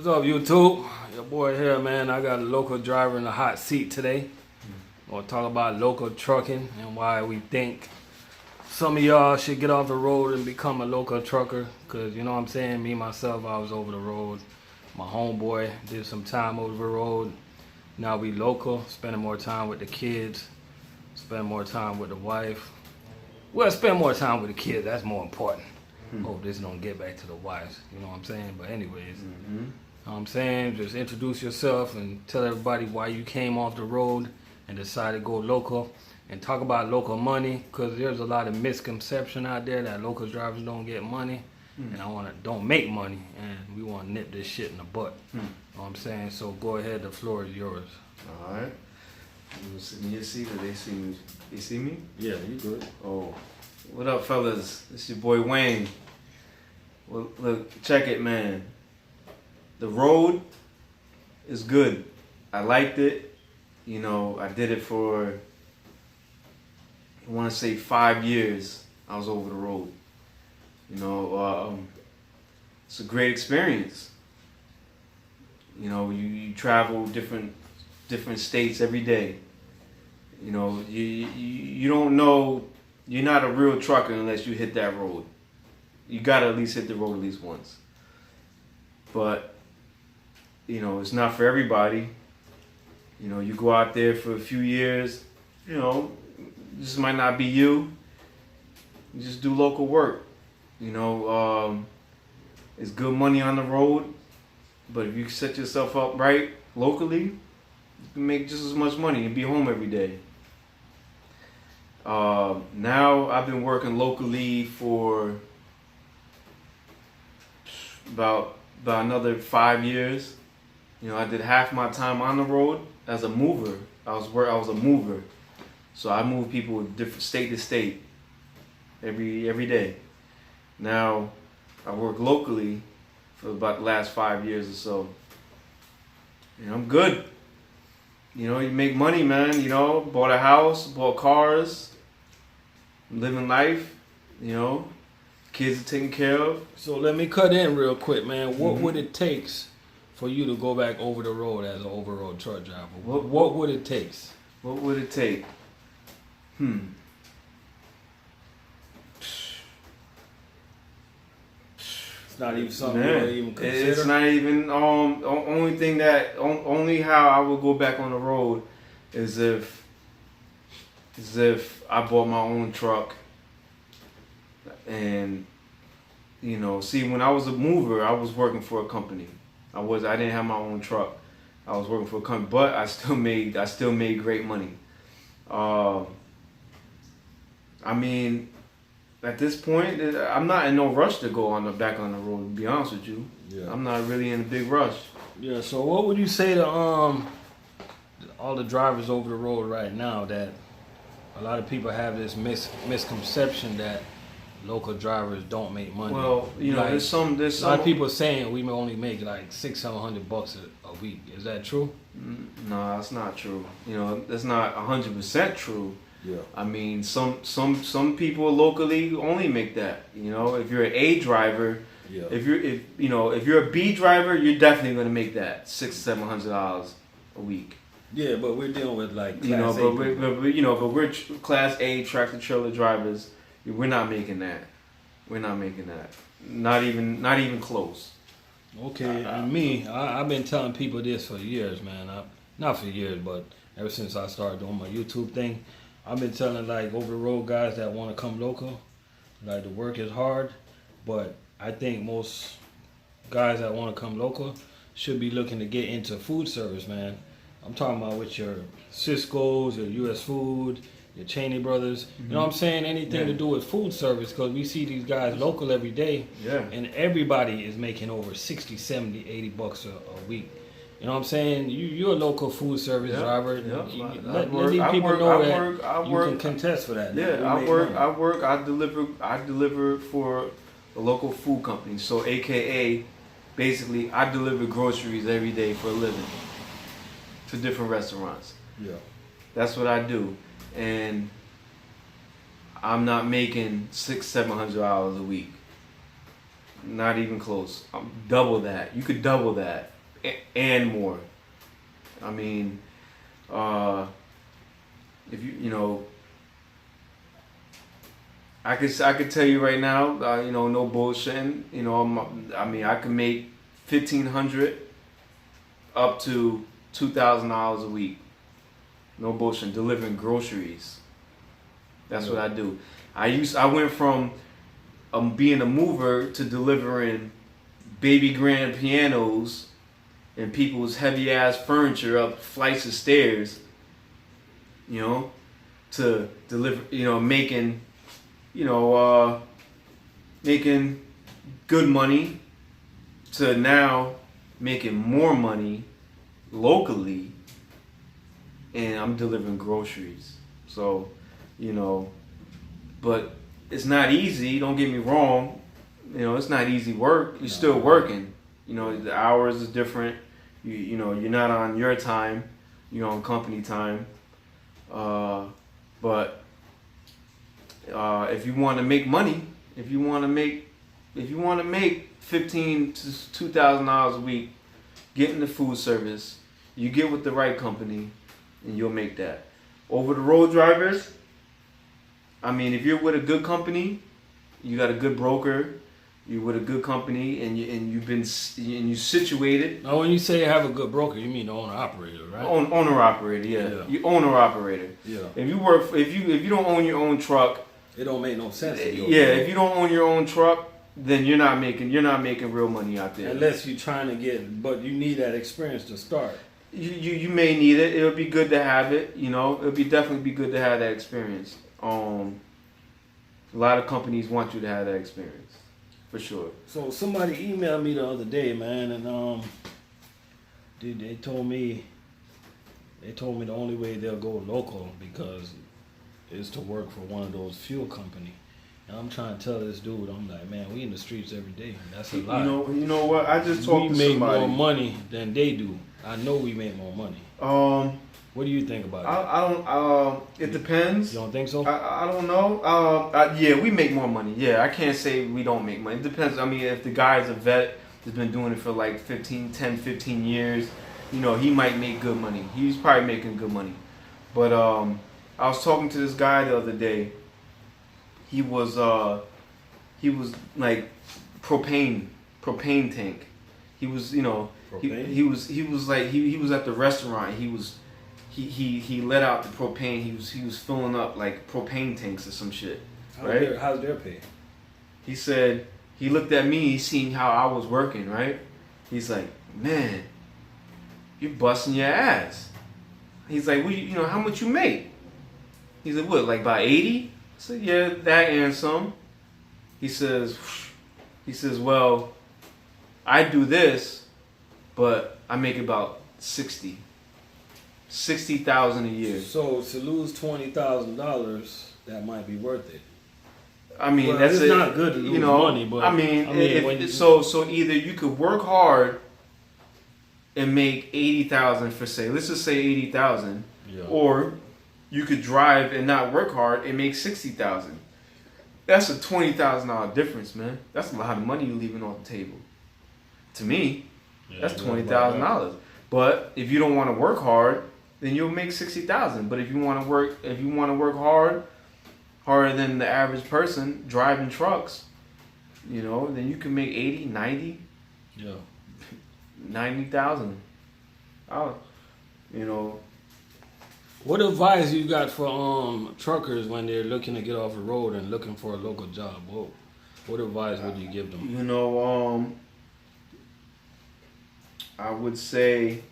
What's up, YouTube? Your boy here, man. I got a local driver in the hot seat today. We'll talk about local trucking and why we think some of y'all should get off the road and become a local trucker. Cause you know what I'm saying? Me, myself, I was over the road. My homeboy did some time over the road. Now we local, spending more time with the kids, spend more time with the wife. Well, spend more time with the kids. That's more important. Hope this don't get back to the wives. You know what I'm saying? But anyways, you know what I'm saying? Just introduce yourself and tell everybody why you came off the road and decided to go local. And talk about local money, because there's a lot of misconception out there that local drivers don't get money. And don't make money. And we want to nip this shit in the butt. You know what I'm saying? So go ahead. The floor is yours. All right. You sit in your seat or they see me? They see me? Yeah, you good. Oh. What up, fellas? It's your boy Wayne. Well, look, check it, man. The road is good. I liked it. You know, I did it for, I want to say 5 years. I was over the road. You know, it's a great experience. You know, you travel different states every day. You know, you don't know. You're not a real trucker unless you hit that road. You gotta at least hit the road at least once. But, you know, it's not for everybody. You know, you go out there for a few years, you know, this might not be you. You just do local work. You know, it's good money on the road, but if you set yourself up right locally, you can make just as much money and be home every day. Now I've been working locally for about another 5 years. You know, I did half my time on the road as a mover. I was a mover, so I moved people different state to state every day. Now I work locally for about the last 5 years or so. And I'm good. You know, you make money, man. You know, bought a house, bought cars, living life. You know, kids are taken care of. So let me cut in real quick, man. What would it take for you to go back over the road as an over-road truck driver? What would it take? What would it take? It's not even something you even consider. It's not even. Only how I would go back on the road is if I bought my own truck. And, you know, see, when I was a mover, I was working for a company. I didn't have my own truck. I was working for a company, but I still made great money. I mean, at this point, I'm not in no rush to go back on the road. To be honest with you, yeah. I'm not really in a big rush. Yeah. So what would you say to all the drivers over the road right now that a lot of people have this misconception that local drivers don't make money? Well, you know, like, there's some. A lot of people saying we may only make like $600-700 a week. Is that true? No, that's not true. You know, that's not 100% true. Yeah. I mean, some people locally only make that. You know, if you're an A driver, yeah. If you're a B driver, you're definitely gonna make that $600-700 a week. Yeah, but we're dealing with like Class A. But we're Class A tractor trailer drivers. We're not making that. We're not making that. Not even close. Okay, and me, I've been telling people this for years, man. Not for years, but ever since I started doing my YouTube thing, I've been telling like over the road guys that want to come local, like the work is hard, but I think most guys that want to come local should be looking to get into food service, man. I'm talking about with your Cisco's, your US Food, your Cheney Brothers. You know what I'm saying? Anything to do with food service, because we see these guys local every day, and everybody is making over 60, 70, $80 a week. You know what I'm saying? You're a local food service driver. Let these people know that you can contest for that. Yeah, I deliver for a local food company. So AKA, basically, I deliver groceries every day for a living to different restaurants. Yeah. That's what I do. And I'm not making $600-700 a week. Not even close. Double that. You could double that and more. I mean, if you know, I could tell you right now, no bullshitting. I mean, I could make $1,500 up to $2,000 a week. No bullshit. Delivering groceries. That's what I do. I went from being a mover to delivering baby grand pianos and people's heavy ass furniture up flights of stairs. To deliver. Making good money to now making more money locally, and I'm delivering groceries. So, but it's not easy. Don't get me wrong. It's not easy work. You're still working. The hours is different. You're not on your time. You're on company time. But if you want to make money, if you want to make $1,500 to $2,000 a week, get in the food service. You get with the right company, and you'll make that. Over the road drivers, I mean, if you're with a good company, you got a good broker, you're with a good company, and you're situated. Now, when you say you have a good broker, you mean the owner operator, right? Owner operator, yeah. You owner operator. Yeah. If you don't own your own truck, it don't make no sense. If you don't own your own truck, then you're not making real money out there. Unless you're trying to but you need that experience to start. You may need it. It'll be good to have it. It'll definitely be good to have that experience. A lot of companies want you to have that experience, for sure. So somebody emailed me the other day, man, and they told me the only way they'll go local because is to work for one of those fuel company. And I'm trying to tell this dude, I'm like, man, we in the streets every day. That's a lie. You know what? I just talked to somebody. We make more money than they do. I know we make more money. What do you think about that? I don't. It depends. You don't think so? I don't know. Yeah, we make more money. Yeah, I can't say we don't make money. It depends. I mean, if the guy's a vet that's been doing it for like 10, 15 years, he might make good money. He's probably making good money. But I was talking to this guy the other day. He was like propane tank. He was, he was at the restaurant. He let out the propane. He was filling up like propane tanks or some shit. Right? How's their pay? He said he looked at me. He seen how I was working. Right? He's like, man, you're busting your ass. He's like, well, how much you make? He's like, what, like about 80? I said, yeah, that and some. He says, well, I do this, but I make about 60,000 a year. So to lose $20,000, that might be worth it. I mean, it's not good to lose money, but so either you could work hard and make 80,000 for say, let's just say 80,000, or you could drive and not work hard and make 60,000. That's a $20,000 difference, man. That's a lot of money you're leaving on the table. To me, that's $20,000. But if you don't want to work hard, then you'll make 60,000. But if you want to work harder than the average person driving trucks, then you can make 80, 90, 90,000. What advice you got for truckers when they're looking to get off the road and looking for a local job? What advice would you give them? I would say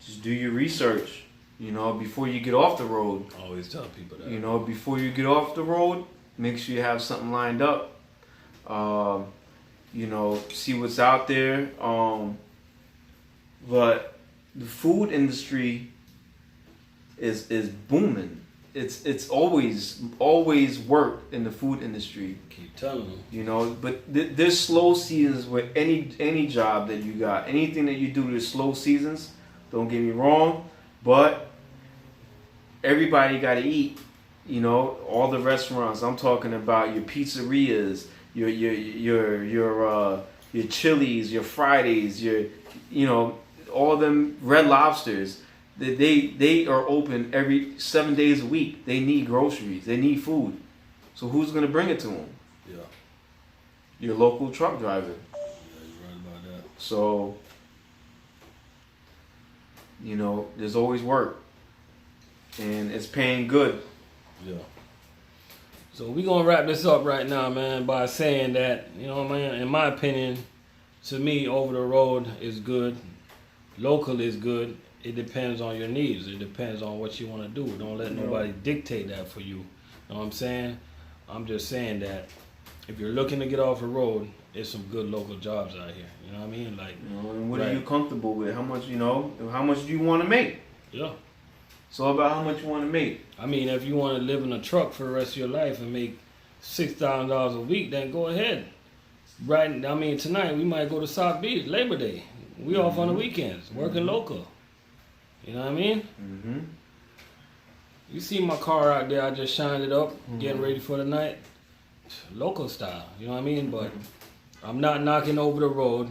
just do your research, before you get off the road. I always tell people that. Before you get off the road, make sure you have something lined up. See what's out there. But the food industry is booming. It's always work in the food industry. Keep telling them. But there's slow seasons with any job that you got. Anything that you do, there's slow seasons. Don't get me wrong, but everybody got to eat. All the restaurants. I'm talking about your pizzerias, your Chili's, your Fridays, all them Red Lobsters. They are open every 7 days a week. They need groceries. They need food. So who's gonna bring it to them? Yeah. Your local truck driver. Yeah, you're right about that. So, there's always work, and it's paying good. Yeah. So we're gonna wrap this up right now, man, by saying that, man, in my opinion, to me, over the road is good. Local is good. It depends on your needs. It depends on what you want to do. Don't let nobody dictate that for you. You know what I'm saying? I'm just saying that if you're looking to get off the road, there's some good local jobs out here. You know what I mean? Like, and what are you comfortable with? How much, how much do you want to make? Yeah. It's all about how much you want to make. I mean, if you want to live in a truck for the rest of your life and make $6,000 a week, then go ahead. Right? I mean, tonight we might go to South Beach, Labor Day. We off on the weekends, working local. You know what I mean? Mm-hmm. You see my car out there, I just shined it up, getting ready for the night. Local style, you know what I mean? But I'm not knocking over the road,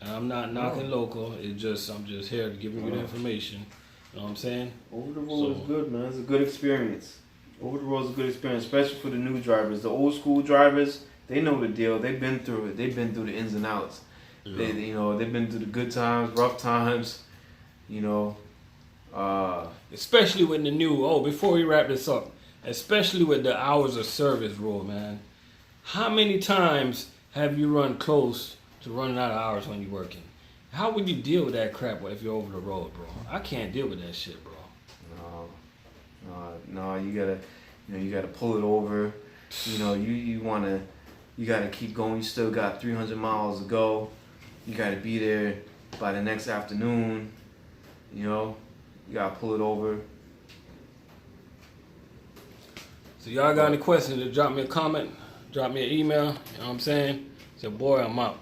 and I'm not knocking local. I'm just here to give you the information. You know what I'm saying? Over the road is good, man. It's a good experience. Over the road is a good experience, especially for the new drivers. The old school drivers, they know the deal. They've been through it. They've been through the ins and outs. Yeah. They've been through the good times, rough times. Especially with the new. Before we wrap this up, especially with the hours of service rule, man. How many times have you run close to running out of hours when you're working? How would you deal with that crap if you're over the road, bro? I can't deal with that shit, bro. No, you gotta pull it over. You gotta keep going. You still got 300 miles to go. You gotta be there by the next afternoon. You gotta pull it over. So y'all got any questions? Drop me a comment, drop me an email. You know what I'm saying? Say, boy, I'm out.